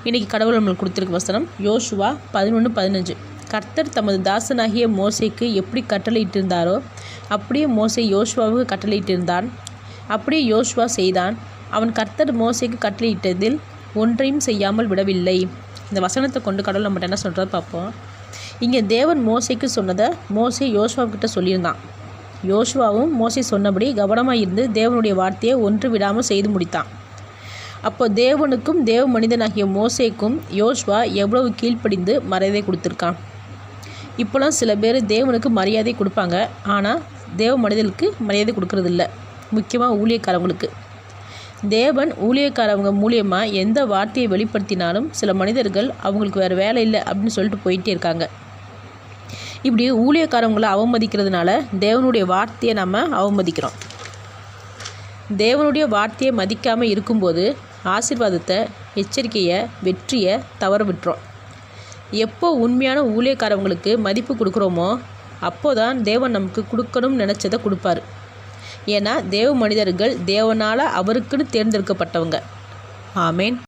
இன்றைக்கி கடவுள் நம்மளுக்கு கொடுத்துருக்க வசனம் யோசுவா 11:15. கர்த்தர் தமது தாசனாகிய மோசேக்கு எப்படி கட்டளையிட்டிருந்தாரோ அப்படியே மோசே யோசுவாவுக்கு கட்டளையிட்டிருந்தான். அப்படியே யோசுவா செய்தான். அவன் கர்த்தர் மோசேக்கு கட்டளையிட்டதில் ஒன்றையும் செய்யாமல் விடவில்லை. இந்த வசனத்தை கொண்டு கடவுள் நம்மகிட்ட என்ன சொல்கிறத பார்ப்போம். இங்கே தேவன் மோசேக்கு சொன்னதை மோசே யோசுவாக்கிட்ட சொல்லியிருந்தான். யோசுவாவும் மோசே சொன்னபடி கவனமாக இருந்து தேவனுடைய வார்த்தையை ஒன்று விடாமல் செய்து முடித்தான். அப்போ தேவனுக்கும் தேவ மனிதனாகிய மோசேக்கும் யோசுவா எவ்வளவு கீழ்ப்படிந்து மரியாதை கொடுத்துருக்கான். இப்போலாம் சில பேர் தேவனுக்கு மரியாதை கொடுப்பாங்க, ஆனால் தேவ மனிதனுக்கு மரியாதை கொடுக்கறதில்ல. முக்கியமாக ஊழியக்காரவங்களுக்கு. தேவன் ஊழியக்காரவங்க மூலியமாக எந்த வார்த்தையை வெளிப்படுத்தினாலும் சில மனிதர்கள் அவங்களுக்கு வேறு வேலை இல்லை அப்படின்னு சொல்லிட்டு போயிட்டே இருக்காங்க. இப்படி ஊழியக்காரவங்களை அவமதிக்கிறதுனால தேவனுடைய வார்த்தையை நம்ம அவமதிக்கிறோம். தேவனுடைய வார்த்தையை மதிக்காமல் இருக்கும்போது ஆசீர்வாதத்தை, எச்சரிக்கையை, வெற்றியை தவற விட்டுறோம். எப்போ உண்மையான ஊழியக்காரவங்களுக்கு மதிப்பு கொடுக்குறோமோ அப்போதான் தேவன் நமக்கு கொடுக்கணும்னு நினச்சதை கொடுப்பாரு. ஏன்னா தேவ மனிதர்கள் தேவனால் அவருக்குன்னு தேர்ந்தெடுக்கப்பட்டவங்க. ஆமேன்.